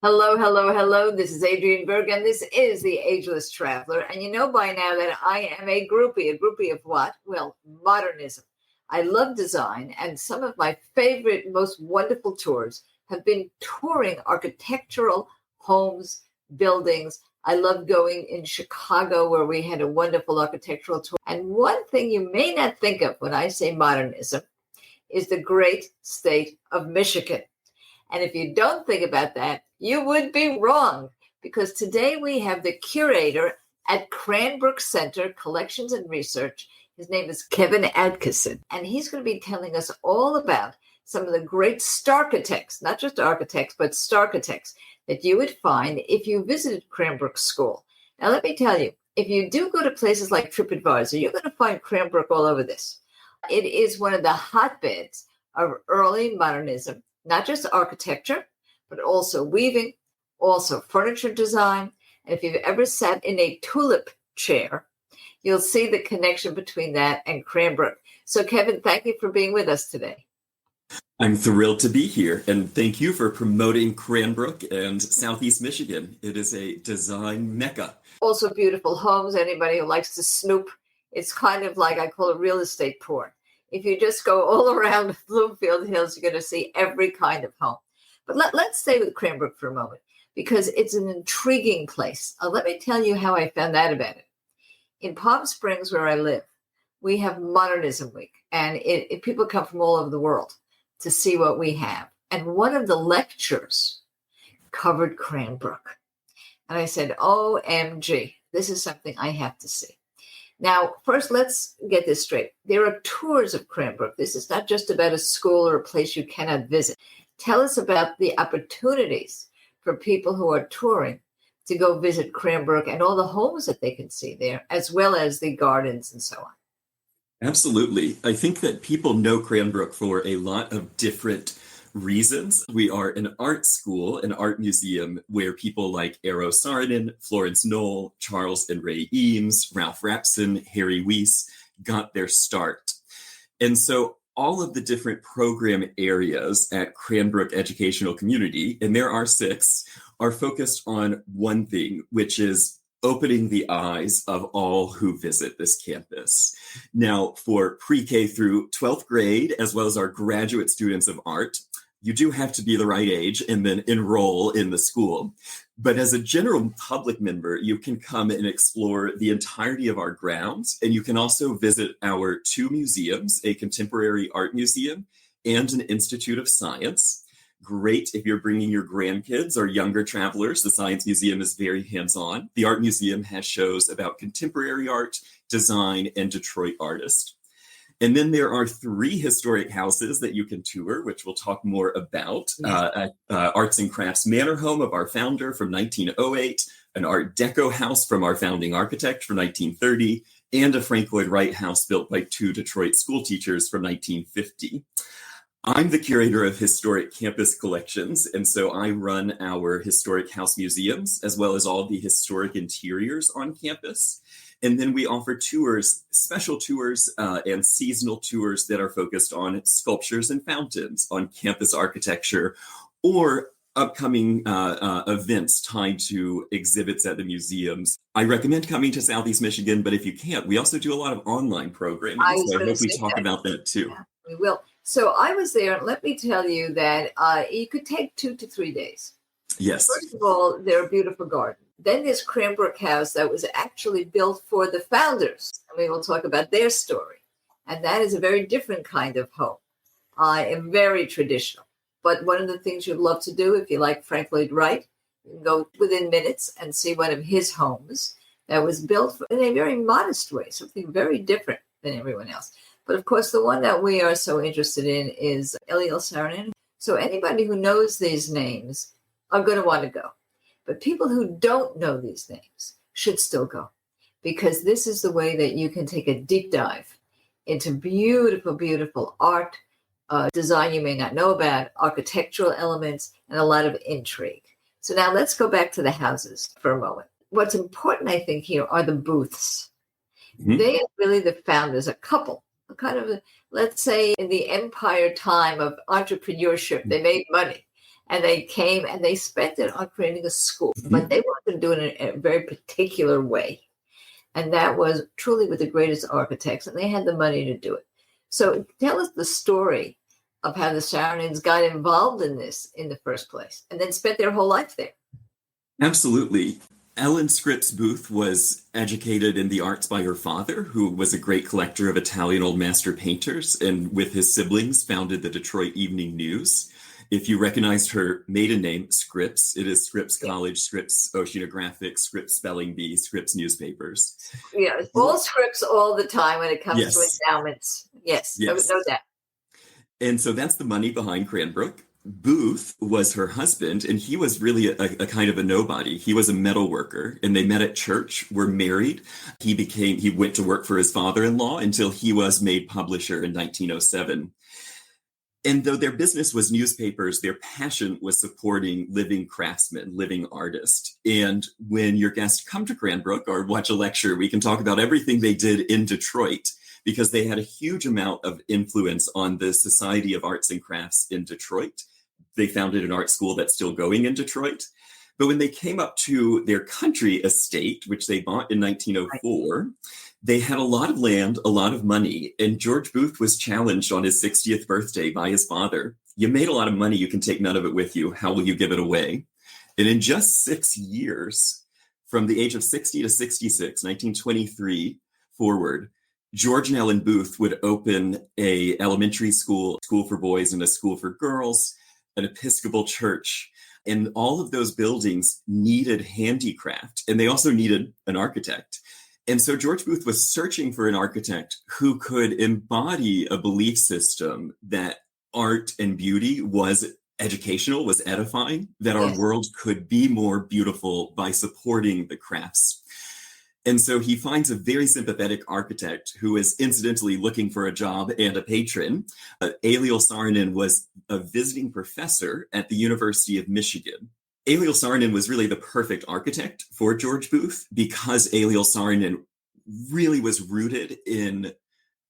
Hello, hello, hello. This is Adrienne Berg, and this is The Ageless Traveler. And you know by now that I am a groupie. A groupie of what? Well, modernism. I love design, and some of my favorite, most wonderful tours have been touring architectural homes, buildings. I love going in Chicago, where we had a wonderful architectural tour. And one thing you may not think of when I say modernism is the great state of Michigan. And if you don't think about that, you would be wrong, because today we have the curator at Cranbrook Center, Collections and Research. His name is Kevin Addisson, and he's going to be telling us all about some of the great starchitects, not just architects, but starchitects that you would find if you visited Cranbrook School. Now, let me tell you, if you do go to places like TripAdvisor, you're going to find Cranbrook all over this. It is one of the hotbeds of early modernism. Not just architecture, but also weaving, also furniture design. And if you've ever sat in a tulip chair, you'll see the connection between that and Cranbrook. So, Kevin, thank you for being with us today. I'm thrilled to be here, and thank you for promoting Cranbrook and Southeast Michigan. It is a design mecca. Also beautiful homes. Anybody who likes to snoop, it's kind of like, I call it real estate porn. If you just go all around Bloomfield Hills, you're going to see every kind of home. But let's stay with Cranbrook for a moment, because it's an intriguing place. Let me tell you how I found out about it. In Palm Springs, where I live, we have Modernism Week, and people come from all over the world to see what we have. And one of the lectures covered Cranbrook. And I said, OMG, this is something I have to see. Now, first, let's get this straight. There are tours of Cranbrook. This is not just about a school or a place you cannot visit. Tell us about the opportunities for people who are touring to go visit Cranbrook and all the homes that they can see there, as well as the gardens and so on. Absolutely. I think that people know Cranbrook for a lot of different reasons. We are an art school, an art museum where people like Saarinen, Florence Knoll, Charles and Ray Eames, Ralph Rapson, Harry Weiss got their start. And so all of the different program areas at Cranbrook Educational Community, and there are 6, are focused on one thing, which is opening the eyes of all who visit this campus. Now, for pre-K through 12th grade, as well as our graduate students of art, you do have to be the right age and then enroll in the school. But as a general public member, you can come and explore the entirety of our grounds. And you can also visit our 2 museums, a contemporary art museum and an Institute of Science. Great if you're bringing your grandkids or younger travelers. The Science Museum is very hands-on. The Art Museum has shows about contemporary art, design, and Detroit artists. And then there are 3 historic houses that you can tour, which we'll talk more about. Arts and Crafts Manor Home of our founder from 1908, an Art Deco house from our founding architect from 1930, and a Frank Lloyd Wright house built by 2 Detroit school teachers from 1950. I'm the curator of historic campus collections, and so I run our historic house museums, as well as all the historic interiors on campus. And then we offer tours, special tours and seasonal tours that are focused on sculptures and fountains, on campus architecture, or upcoming events tied to exhibits at the museums. I recommend coming to Southeast Michigan, but if you can't, we also do a lot of online programming. So I hope we talk about that too. Yeah, we will. So I was there, and let me tell you that you could take 2 to 3 days. Yes. First of all, they're a beautiful garden. Then there's Cranbrook House that was actually built for the founders. And we will talk about their story. And that is a very different kind of home, and very traditional. But one of the things you'd love to do, if you like Frank Lloyd Wright, you can go within minutes and see one of his homes that was built in a very modest way, something very different than everyone else. But of course, the one that we are so interested in is Eliel Saarinen. So anybody who knows these names are going to want to go. But people who don't know these names should still go, because this is the way that you can take a deep dive into beautiful, beautiful art, design you may not know about, architectural elements, and a lot of intrigue. So now let's go back to the houses for a moment. What's important, I think, here are the booths. Mm-hmm. They are really the founders, a couple, kind of, let's say, in the empire time of entrepreneurship, they made money. And they came and they spent it on creating a school, but they wanted to do it in a very particular way. And that was truly with the greatest architects, and they had the money to do it. So tell us the story of how the Saarinens got involved in this in the first place, and then spent their whole life there. Absolutely. Ellen Scripps Booth was educated in the arts by her father, who was a great collector of Italian old master painters, and with his siblings founded the Detroit Evening News. If you recognized her maiden name, Scripps, it is Scripps College, Scripps Oceanographic, Scripps Spelling Bee, Scripps Newspapers. Yeah, all Scripps all the time when it comes Yes. to endowments. Yes. No doubt. And so that's the money behind Cranbrook. Booth was her husband, and he was really a kind of a nobody. He was a metal worker, and they met at church, were married. He went to work for his father-in-law until he was made publisher in 1907. And though their business was newspapers, their passion was supporting living craftsmen, living artists. And when your guests come to Cranbrook or watch a lecture, we can talk about everything they did in Detroit, because they had a huge amount of influence on the Society of Arts and Crafts in Detroit. They founded an art school that's still going in Detroit. But when they came up to their country estate, which they bought in 1904, they had a lot of land, a lot of money, and George Booth was challenged on his 60th birthday by his father. You made a lot of money, you can take none of it with you. How will you give it away? And in just 6 years, from the age of 60 to 66, 1923 forward, George and Ellen Booth would open a elementary school, school for boys and a school for girls, an Episcopal church. And all of those buildings needed handicraft, and they also needed an architect. And so George Booth was searching for an architect who could embody a belief system that art and beauty was educational, was edifying, that our world could be more beautiful by supporting the crafts. And so he finds a very sympathetic architect who is incidentally looking for a job and a patron. Eliel Saarinen was a visiting professor at the University of Michigan. Eliel Saarinen was really the perfect architect for George Booth, because Eliel Saarinen really was rooted in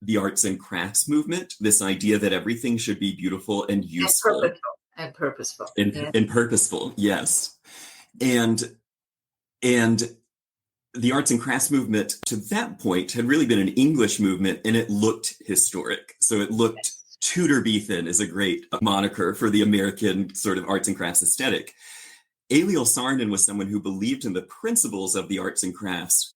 the arts and crafts movement, this idea that everything should be beautiful and useful. And purposeful. And purposeful, yes. And the arts and crafts movement to that point had really been an English movement, and it looked historic. So it looked, Tudor Beathen is a great moniker for the American sort of arts and crafts aesthetic. Eliel Saarinen was someone who believed in the principles of the arts and crafts.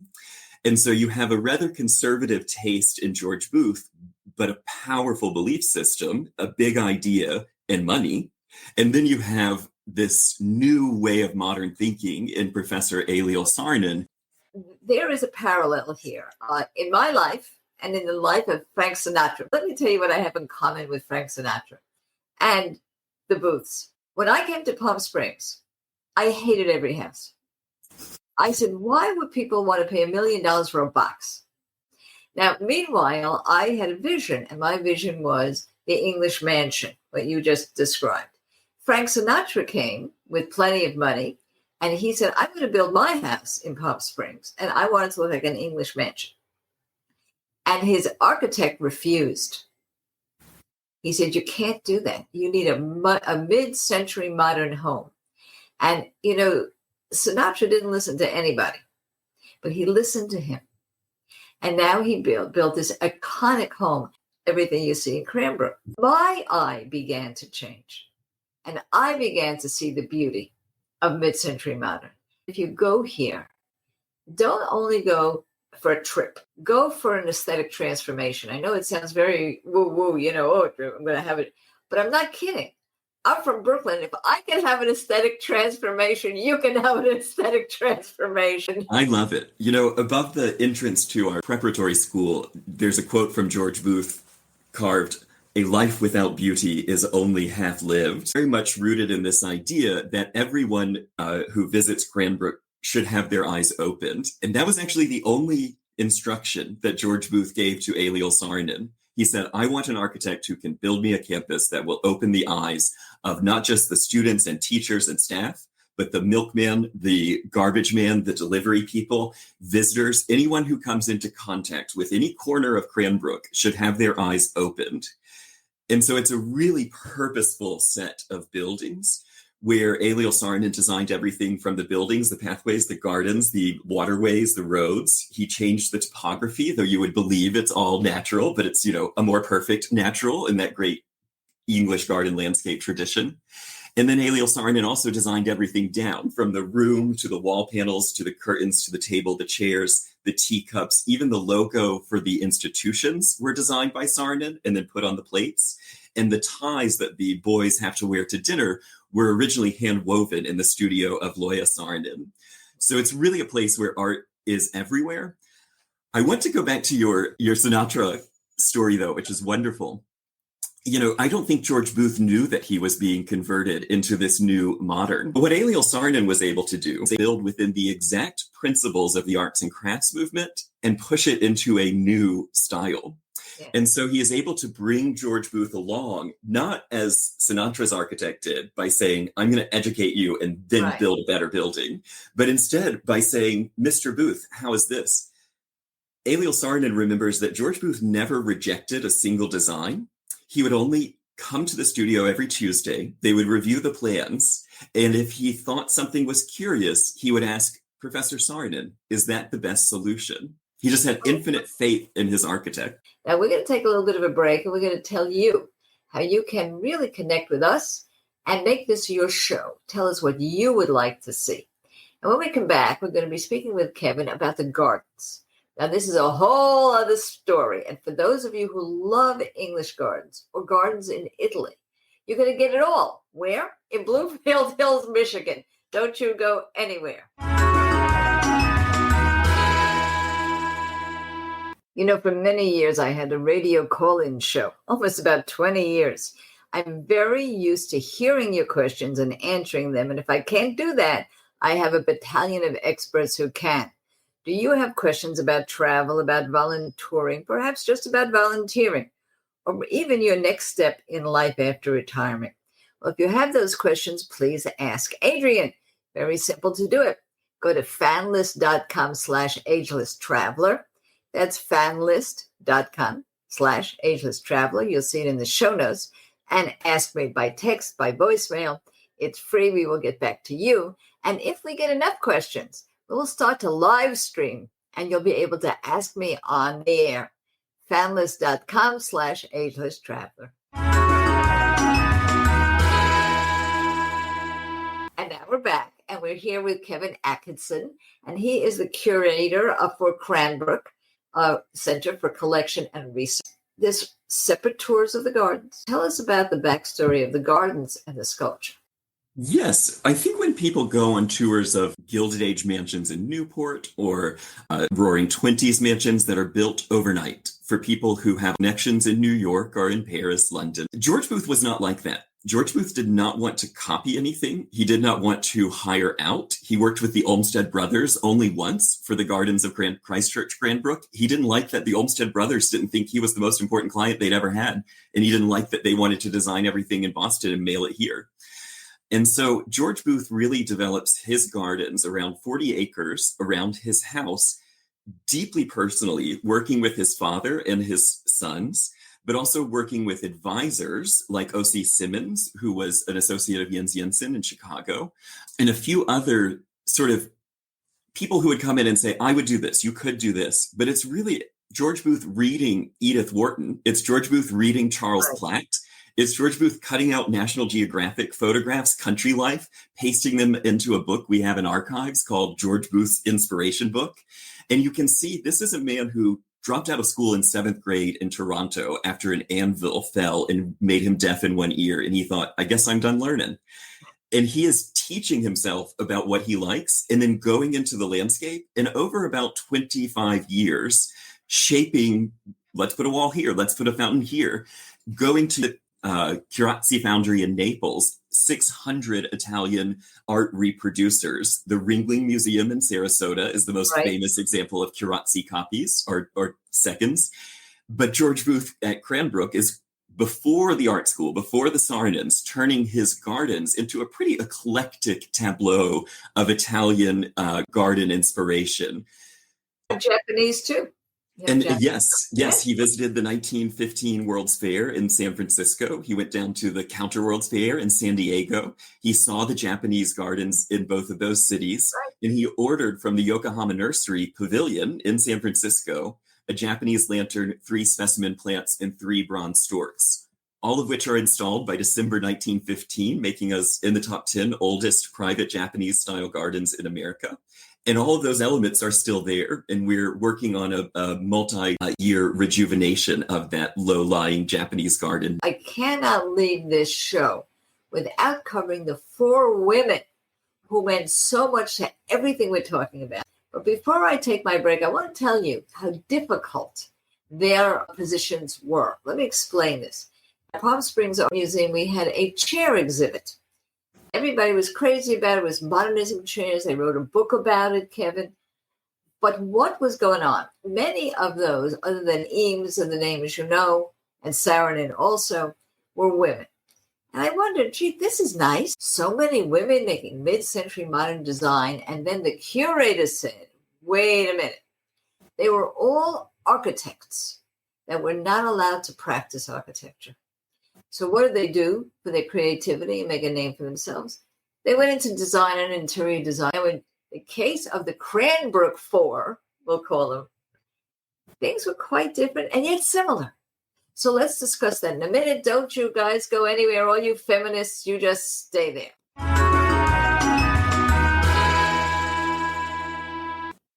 And so you have a rather conservative taste in George Booth, but a powerful belief system, a big idea, and money. And then you have this new way of modern thinking in Professor Eliel Saarinen. There is a parallel here in my life and in the life of Frank Sinatra. Let me tell you what I have in common with Frank Sinatra and the Booths. When I came to Palm Springs, I hated every house. I said, why would people want to pay $1 million for a box? Now, meanwhile, I had a vision, and my vision was the English mansion, what you just described. Frank Sinatra came with plenty of money, and he said, I'm going to build my house in Palm Springs, and I want it to look like an English mansion. And his architect refused. He said, you can't do that. You need a mid-century modern home. And, you know, Sinatra didn't listen to anybody, but he listened to him. And now he built this iconic home, everything you see in Cranbrook. My eye began to change, and I began to see the beauty of mid-century modern. If you go here, don't only go for a trip, go for an aesthetic transformation. I know it sounds very woo-woo, you know, oh, I'm going to have it, but I'm not kidding. I'm from Brooklyn. If I can have an aesthetic transformation, you can have an aesthetic transformation. I love it. You know, above the entrance to our preparatory school, there's a quote from George Booth carved, "A life without beauty is only half lived." Very much rooted in this idea that everyone who visits Cranbrook should have their eyes opened. And that was actually the only instruction that George Booth gave to Eliel Saarinen. He said, I want an architect who can build me a campus that will open the eyes of not just the students and teachers and staff, but the milkman, the garbage man, the delivery people, visitors, anyone who comes into contact with any corner of Cranbrook should have their eyes opened. And so it's a really purposeful set of buildings where Eliel Saarinen designed everything from the buildings, the pathways, the gardens, the waterways, the roads. He changed the topography, though you would believe it's all natural, but it's, a more perfect natural in that great English garden landscape tradition. And then Eliel Saarinen also designed everything down, from the room to the wall panels, to the curtains, to the table, the chairs, the teacups. Even the logo for the institutions were designed by Saarinen and then put on the plates. And the ties that the boys have to wear to dinner were originally hand woven in the studio of Loya Saarinen. So it's really a place where art is everywhere. I want to go back to your Sinatra story, though, which is wonderful. I don't think George Booth knew that he was being converted into this new modern. But what Eliel Saarinen was able to do is build within the exact principles of the arts and crafts movement and push it into a new style. Yeah. And so he is able to bring George Booth along, not as Sinatra's architect did, by saying, I'm going to educate you and then build a better building, but instead by saying, Mr. Booth, how is this? Eliel Saarinen remembers that George Booth never rejected a single design. He would only come to the studio every Tuesday. They would review the plans. And if he thought something was curious, he would ask, Professor Saarinen, is that the best solution? He just had infinite faith in his architect. Now we're going to take a little bit of a break, and we're going to tell you how you can really connect with us and make this your show. Tell us what you would like to see. And when we come back, we're going to be speaking with Kevin about the gardens. Now, this is a whole other story. And for those of you who love English gardens or gardens in Italy, you're going to get it all. Where? In Bloomfield Hills, Michigan. Don't you go anywhere. For many years, I had a radio call-in show, almost about 20 years. I'm very used to hearing your questions and answering them. And if I can't do that, I have a battalion of experts who can. Do you have questions about travel, about volunteering, perhaps just about volunteering, or even your next step in life after retirement? Well, if you have those questions, please ask Adrian. Very simple to do it. Go to fanlist.com/agelesstraveler. That's fanlist.com/agelesstraveler. You'll see it in the show notes. And ask me by text, by voicemail. It's free. We will get back to you. And if we get enough questions, we'll start to live stream, and you'll be able to ask me on the air. fanlist.com/agelesstraveler. And now we're back, and we're here with Kevin Adkisson, and he is the curator for Cranbrook Center for Collection and Research. There's separate tours of the gardens. Tell us about the backstory of the gardens and the sculpture. Yes, I think when people go on tours of Gilded Age mansions in Newport or Roaring Twenties mansions that are built overnight for people who have connections in New York or in Paris, London, George Booth was not like that. George Booth did not want to copy anything. He did not want to hire out. He worked with the Olmsted brothers only once for the gardens of Christchurch, Cranbrook. He didn't like that the Olmsted brothers didn't think he was the most important client they'd ever had. And he didn't like that they wanted to design everything in Boston and mail it here. And so George Booth really develops his gardens around 40 acres around his house, deeply personally, working with his father and his sons, but also working with advisors like O.C. Simmons, who was an associate of Jens Jensen in Chicago, and a few other sort of people who would come in and say, I would do this, you could do this. But it's really George Booth reading Edith Wharton. It's George Booth reading Charles Platt. It's George Booth cutting out National Geographic photographs, country life, pasting them into a book we have in archives called George Booth's Inspiration Book. And you can see this is a man who dropped out of school in 7th grade in Toronto after an anvil fell and made him deaf in one ear. And he thought, I guess I'm done learning. And he is teaching himself about what he likes and then going into the landscape. And over about 25 years, shaping, let's put a wall here, let's put a fountain here, going to the Curator Foundry in Naples, 600 Italian art reproducers. The Ringling Museum in Sarasota is the most famous example of Curator copies or seconds. But George Booth at Cranbrook is before the art school, before the Saarinens, turning his gardens into a pretty eclectic tableau of Italian garden inspiration. Japanese too. And Japanese. yes, he visited the 1915 World's Fair in San Francisco. He went down to the Counter World's Fair in San Diego. He saw the Japanese gardens in both of those cities, Right. and he ordered from the Yokohama Nursery Pavilion in San Francisco a Japanese lantern, 3 specimen plants, and 3 bronze storks, all of which are installed by December 1915, making us in the top 10 oldest private Japanese-style gardens in America. And all of those elements are still there, and we're working on a multi-year rejuvenation of that low-lying Japanese garden. I cannot leave this show without covering the 4 women who meant so much to everything we're talking about. But before I take my break, I want to tell you how difficult their positions were. Let me explain this. At Palm Springs Art Museum, we had a chair exhibit. Everybody was crazy about it. It was modernism chairs. They wrote a book about it, Kevin. But what was going on? Many of those, other than Eames and the names you know, and Saarinen also, were women. And I wondered, gee, this is nice. So many women making mid-century modern design. And then the curator said, wait a minute. They were all architects that were not allowed to practice architecture. So what did they do for their creativity and make a name for themselves? They went into design and interior design. In the case of the Cranbrook Four, we'll call them, things were quite different and yet similar. So let's discuss that in a minute. Don't you guys go anywhere. All you feminists, you just stay there.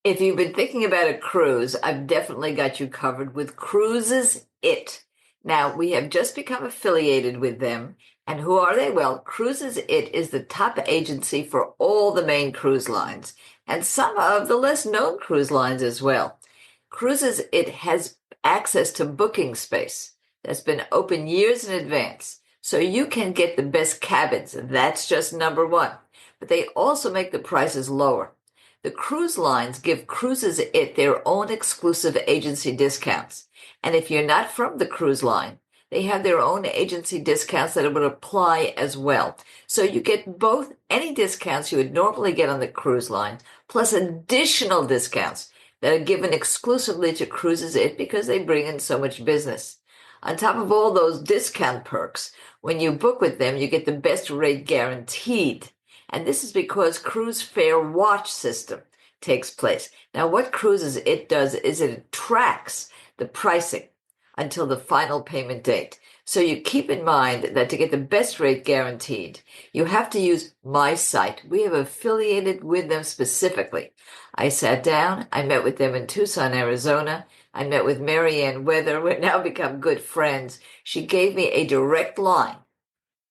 If you've been thinking about a cruise, I've definitely got you covered with Cruises It. Now, we have just become affiliated with them. And who are they? Well, Cruises It is the top agency for all the main cruise lines and some of the less known cruise lines as well. Cruises It has access to booking space that's been open years in advance, so you can get the best cabins. That's just number one. But they also make the prices lower. The cruise lines give Cruises It their own exclusive agency discounts. And if you're not from the cruise line, they have their own agency discounts that would apply as well. So you get both any discounts you would normally get on the cruise line, plus additional discounts that are given exclusively to Cruises It because they bring in so much business. On top of all those discount perks, when you book with them, you get the best rate guaranteed. And this is because Cruise Fare Watch system takes place. Now, what Cruises It does is it tracks the pricing until the final payment date. So you keep in mind that to get the best rate guaranteed, you have to use my site. We have affiliated with them specifically. I sat down, I met with them in Tucson, Arizona. I met with Marianne Weather. We're now become good friends. She gave me a direct line,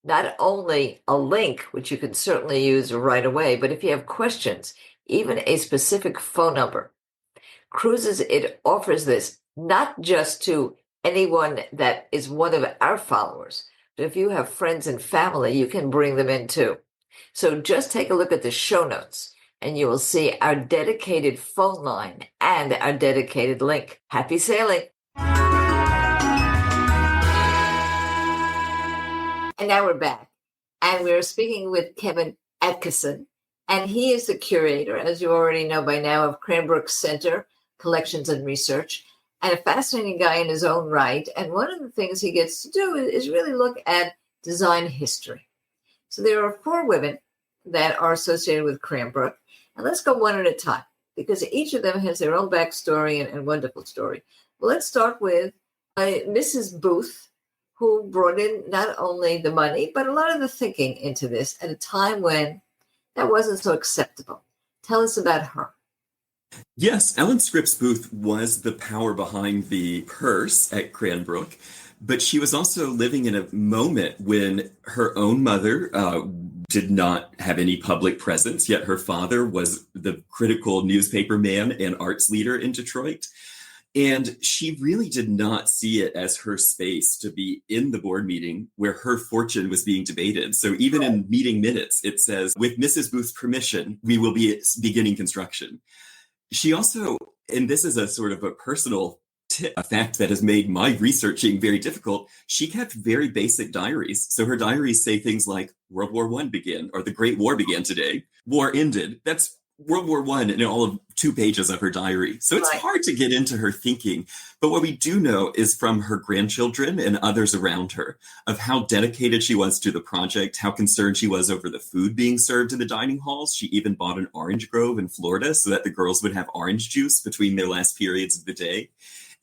not only a link, which you can certainly use right away, but if you have questions, even a specific phone number. Cruises It offers this not just to anyone that is one of our followers, but if you have friends and family, you can bring them in too. So just take a look at the show notes and you will see our dedicated phone line and our dedicated link. Happy sailing. And now we're back. And we're speaking with Kevin Adkisson. And he is the curator, as you already know by now, of Cranbrook Center, Collections and Research, and a fascinating guy in his own right. And one of the things he gets to do is really look at design history. So there are 4 women that are associated with Cranbrook. And let's go one at a time, because each of them has their own backstory and wonderful story. Well, let's start with Mrs. Booth, who brought in not only the money, but a lot of the thinking into this at a time when that wasn't so acceptable. Tell us about her. Yes, Ellen Scripps Booth was the power behind the purse at Cranbrook, but she was also living in a moment when her own mother did not have any public presence, yet her father was the critical newspaper man and arts leader in Detroit. And she really did not see it as her space to be in the board meeting where her fortune was being debated. So even in meeting minutes, it says, with Mrs. Booth's permission, we will be beginning construction. She also, and this is a sort of a personal a fact that has made my researching very difficult, she kept very basic diaries. So her diaries say things like World War I began, or the Great War began today, war ended. That's World War I in all of 2 pages of her diary. So it's Right. hard to get into her thinking. But what we do know is from her grandchildren and others around her of how dedicated she was to the project, how concerned she was over the food being served in the dining halls. She even bought an orange grove in Florida so that the girls would have orange juice between their last periods of the day.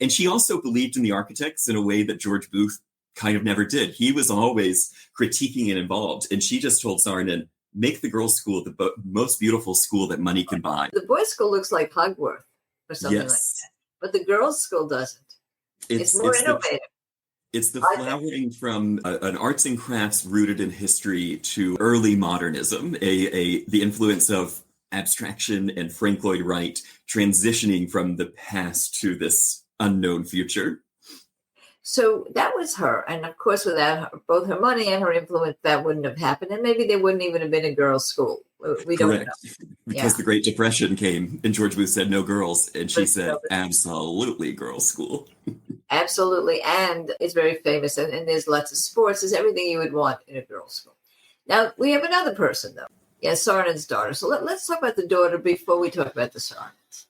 And she also believed in the architects in a way that George Booth kind of never did. He was always critiquing and involved. And she just told Saarinen, make the girls' school the most beautiful school that money can buy. The boys' school looks like Hogwarts or something like Yes. that, but the girls' school doesn't. It's more innovative. It's the flowering from an arts and crafts rooted in history to early modernism, the influence of abstraction and Frank Lloyd Wright transitioning from the past to this unknown future. So that was her. And of course, without her, both her money and her influence, that wouldn't have happened. And maybe there wouldn't even have been a girls' school. We don't know. Because the Great Depression came and George Booth said no girls. And she But said, absolutely girls' school. Absolutely. And it's very famous. And there's lots of sports. There's everything you would want in a girls' school. Now, we have another person, though. Yes, Saarinen's daughter. So let's talk about the daughter before we talk about the Saarinens.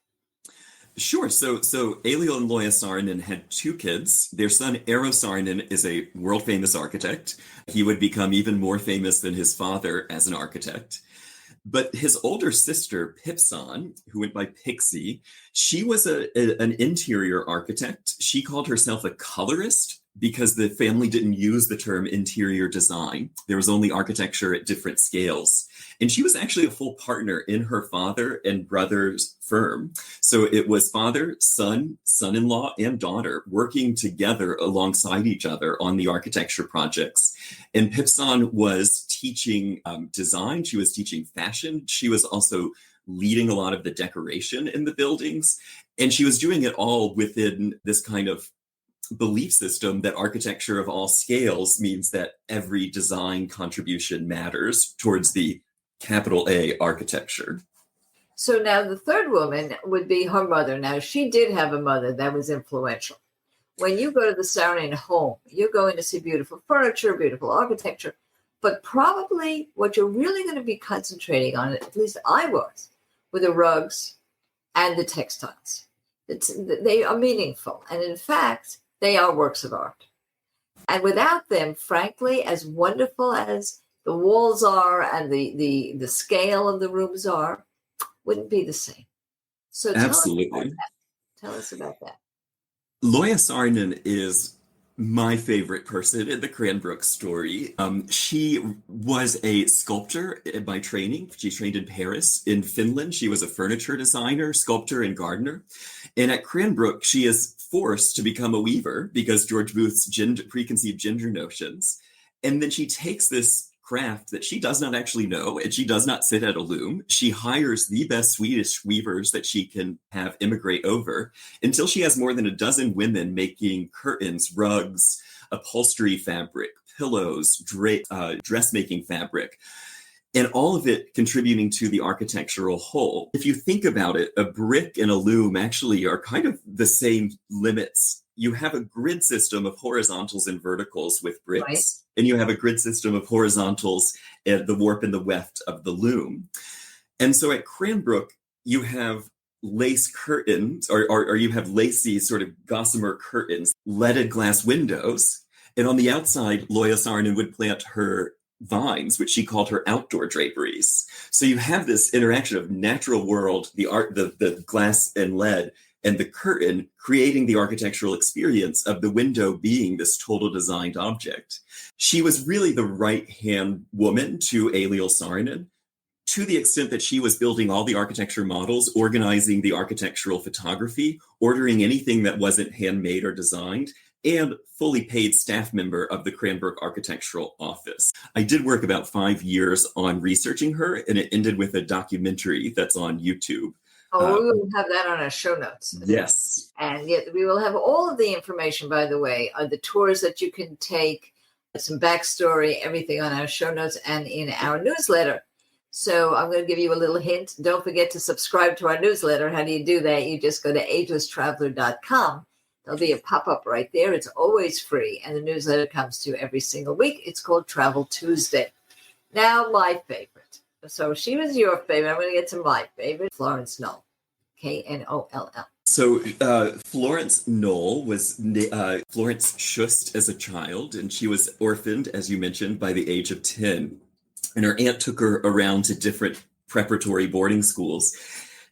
Sure. So Eliel and Loya Saarinen had 2 kids. Their son, Eero Saarinen, is a world-famous architect. He would become even more famous than his father as an architect. But his older sister, Pipsan, who went by Pixie, she was an interior architect. She called herself a colorist because the family didn't use the term interior design. There was only architecture at different scales. And she was actually a full partner in her father and brother's firm. So it was father, son, son-in-law, and daughter working together alongside each other on the architecture projects. And Pipsan was teaching design. She was teaching fashion. She was also leading a lot of the decoration in the buildings. And she was doing it all within this kind of belief system that architecture of all scales means that every design contribution matters towards the capital A architecture. So now the third woman would be her mother. Now, she did have a mother that was influential. When you go to the Saarinen home, you're going to see beautiful furniture, beautiful architecture, but probably what you're really going to be concentrating on, at least I was, were the rugs and the textiles. They are meaningful. And in fact, they are works of art. And without them, frankly, as wonderful as the walls are and the scale of the rooms are, wouldn't be the same. So Absolutely. Tell us about that. Loya Saarinen is my favorite person in the Cranbrook story. She was a sculptor by training. She trained in Paris. In Finland, she was a furniture designer, sculptor, and gardener. And at Cranbrook, she is forced to become a weaver because George Booth's preconceived gender notions. And then she takes this craft that she does not actually know, and she does not sit at a loom. She hires the best Swedish weavers that she can have immigrate over until she has more than a dozen women making curtains, rugs, upholstery fabric, pillows, dressmaking fabric, and all of it contributing to the architectural whole. If you think about it, a brick and a loom actually are kind of the same limits. You have a grid system of horizontals and verticals with bricks, right, and you have a grid system of horizontals and the warp and the weft of the loom. And so at Cranbrook, you have lace curtains, or you have lacy sort of gossamer curtains, leaded glass windows, and on the outside, Loya Saarinen would plant her vines, which she called her outdoor draperies. So you have this interaction of natural world, the art, the glass and lead, and the curtain creating the architectural experience of the window being this total designed object. She was really the right-hand woman to Eliel Saarinen, to the extent that she was building all the architecture models, organizing the architectural photography, ordering anything that wasn't handmade or designed, and fully paid staff member of the Cranbrook Architectural Office. I did work about 5 years on researching her, and it ended with a documentary that's on YouTube. Oh, we will have that on our show notes. Yes. And yet we will have all of the information, by the way, on the tours that you can take, some backstory, everything on our show notes and in our newsletter. So I'm going to give you a little hint. Don't forget to subscribe to our newsletter. How do you do that? You just go to agelesstraveler.com. There'll be a pop-up right there. It's always free. And the newsletter comes to you every single week. It's called Travel Tuesday. Now, my favorite. So she was your favorite. I'm going to get to my favorite, Florence Knoll, Knoll. So Florence Knoll was Florence Schust as a child, and she was orphaned, as you mentioned, by the age of 10. And her aunt took her around to different preparatory boarding schools.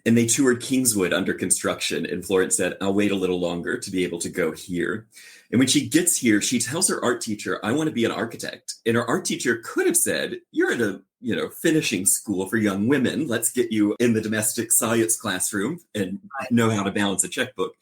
And they toured Kingswood under construction. And Florence said, I'll wait a little longer to be able to go here. And when she gets here, she tells her art teacher, I want to be an architect. And her art teacher could have said, you're at a finishing school for young women. Let's get you in the domestic science classroom and know how to balance a checkbook.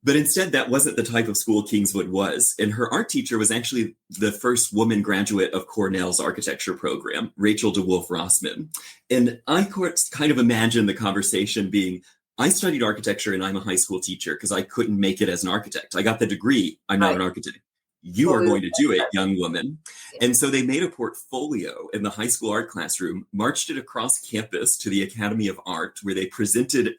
But instead, that wasn't the type of school Kingswood was. And her art teacher was actually the first woman graduate of Cornell's architecture program, Rachel DeWolf Rossman. And I kind of imagine the conversation being, I studied architecture and I'm a high school teacher because I couldn't make it as an architect. I got the degree. I'm not an architect. You are going to do it, young woman. And so they made a portfolio in the high school art classroom, marched it across campus to the Academy of Art, where they presented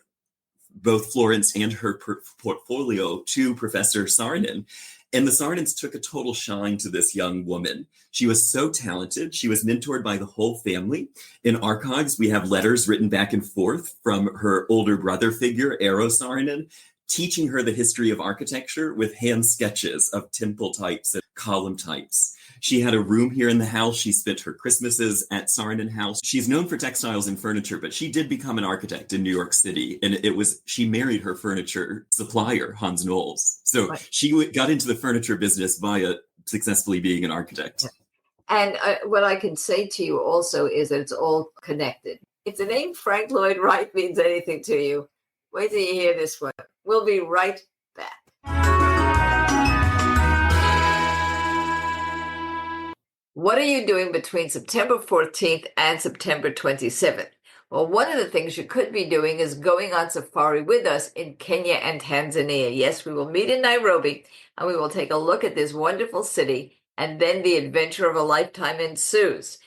both Florence and her portfolio to Professor Saarinen. And the Saarinens took a total shine to this young woman. She was so talented. She was mentored by the whole family. In archives, we have letters written back and forth from her older brother figure, Eero Saarinen, teaching her the history of architecture with hand sketches of temple types and column types. She had a room here in the house. She spent her Christmases at Saarinen House. She's known for textiles and furniture, but she did become an architect in New York City. And she married her furniture supplier, Hans Knowles. So she got into the furniture business via successfully being an architect. And what I can say to you also is that it's all connected. If the name Frank Lloyd Wright means anything to you, wait till you hear this one. We'll be right back. What are you doing between September 14th and September 27th? Well, one of the things you could be doing is going on safari with us in Kenya and Tanzania. Yes, we will meet in Nairobi and we will take a look at this wonderful city, and then the adventure of a lifetime ensues.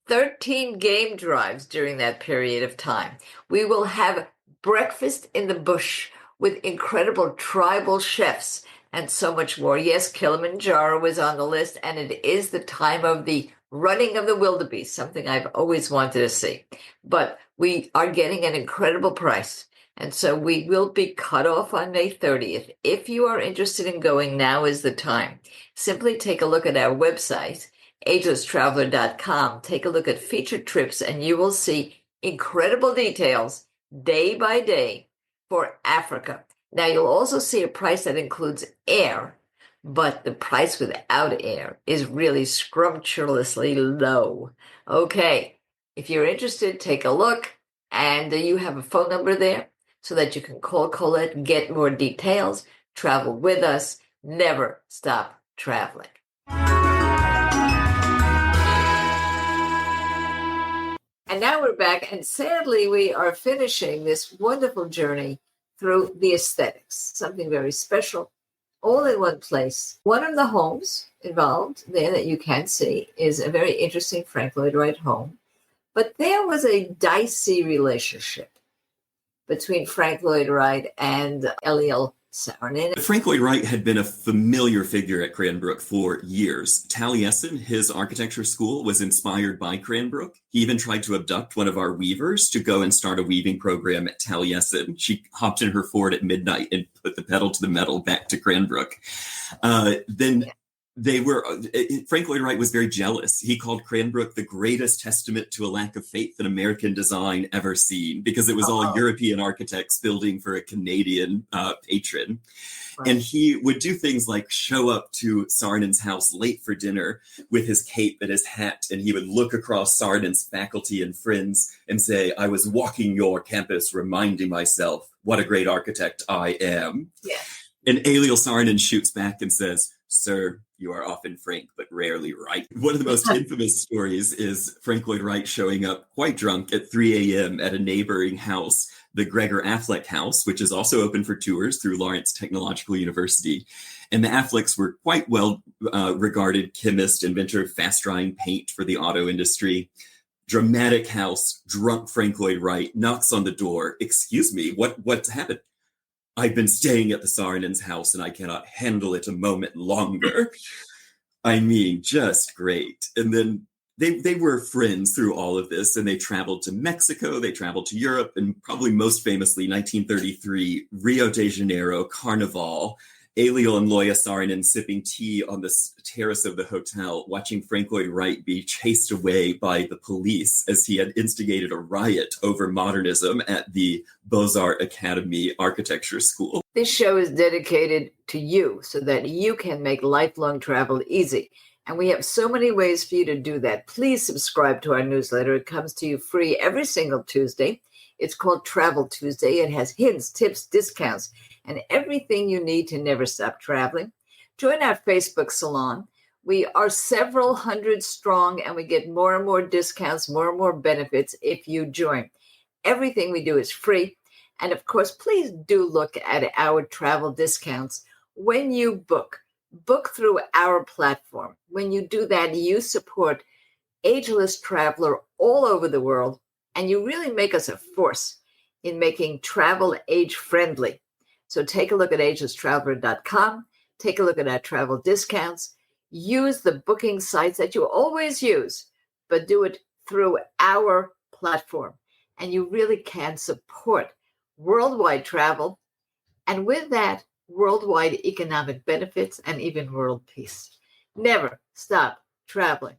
13 game drives during that period of time. We will have breakfast in the bush with incredible tribal chefs and so much more. Yes, Kilimanjaro is on the list, and it is the time of the running of the wildebeest, something I've always wanted to see. But we are getting an incredible price, and so we will be cut off on May 30th. If you are interested in going, now is the time. Simply take a look at our website, agelesstraveler.com. Take a look at featured trips, and you will see incredible details day by day for Africa. Now, you'll also see a price that includes air, but the price without air is really scrumptiously low. Okay, if you're interested, take a look, and you have a phone number there so that you can call Colette and get more details. Travel with us. Never stop traveling. And now we're back, and sadly, we are finishing this wonderful journey through the aesthetics, something very special, all in one place. One of the homes involved there that you can see is a very interesting Frank Lloyd Wright home. But there was a dicey relationship between Frank Lloyd Wright and Eliel Saarinen. Frank Lloyd Wright had been a familiar figure at Cranbrook for years. Taliesin, his architecture school, was inspired by Cranbrook. He even tried to abduct one of our weavers to go and start a weaving program at Taliesin. She hopped in her Ford at midnight and put the pedal to the metal back to Cranbrook. Frank Lloyd Wright was very jealous. He called Cranbrook the greatest testament to a lack of faith in American design ever seen, because it was all European architects building for a Canadian patron. Right. And he would do things like show up to Saarinen's house late for dinner with his cape and his hat, and he would look across Saarinen's faculty and friends and say, I was walking your campus reminding myself what a great architect I am. Yeah. And Eliel Saarinen shoots back and says, Sir, you are often frank, but rarely right. One of the most infamous stories is Frank Lloyd Wright showing up quite drunk at 3 a.m. at a neighboring house, the Gregor Affleck House, which is also open for tours through Lawrence Technological University. And the Afflecks were quite well regarded chemist, inventor of fast-drying paint for the auto industry. Dramatic house, drunk Frank Lloyd Wright knocks on the door. Excuse me, what's happened? I've been staying at the Saarinen's house and I cannot handle it a moment longer. I mean, just great. And then They were friends through all of this, and they traveled to Mexico, they traveled to Europe, and probably most famously, 1933, Rio de Janeiro, Carnival, Eliel and Loya Saarinen sipping tea on the terrace of the hotel, watching Frank Lloyd Wright be chased away by the police as he had instigated a riot over modernism at the Beaux-Arts Academy Architecture School. This show is dedicated to you so that you can make lifelong travel easy. And we have so many ways for you to do that. Please subscribe to our newsletter. It comes to you free every single Tuesday. It's called Travel Tuesday. It has hints, tips, discounts, and everything you need to never stop traveling. Join our Facebook salon. We are several hundred strong, and we get more and more discounts, more and more benefits if you join. Everything we do is free. And of course, please do look at our travel discounts when you book. Book through our platform. When you do that, you support Ageless Traveler all over the world, and you really make us a force in making travel age-friendly. So take a look at agelesstraveler.com. Take a look at our travel discounts. Use the booking sites that you always use, but do it through our platform. And you really can support worldwide travel. And with that, worldwide economic benefits and even world peace. Never stop traveling.